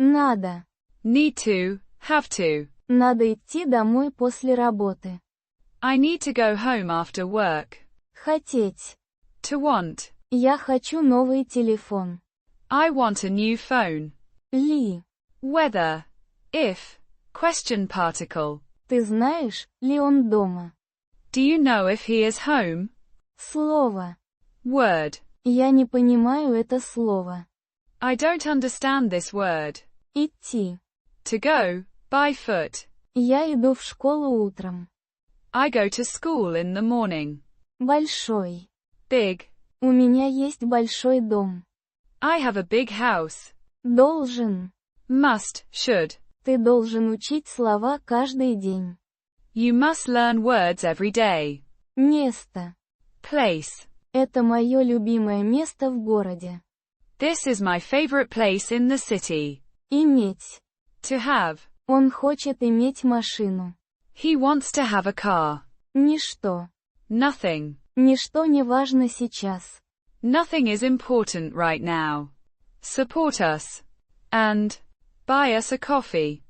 Надо. Need to, have to. Надо идти домой после работы. I need to go home after work. Хотеть. To want. Я хочу новый телефон. I want a new phone. Ли. Whether. If. Question particle. Ты знаешь, ли он дома? Do you know if he is home? Слово. Word. Я не понимаю это слово. I don't understand this word. Идти. To go, by foot. Я иду в школу утром. I go to school in the morning. Большой. Big. У меня есть большой дом. I have a big house. Должен. Must, should. Ты должен учить слова каждый день. You must learn words every day. Место. Place. Это мое любимое место в городе. This is my favorite place in the city. Иметь. To have. Он хочет иметь машину. He wants to have a car. Ничто. Nothing. Ничто не важно сейчас. Nothing is important right now. Support us. And buy us a coffee.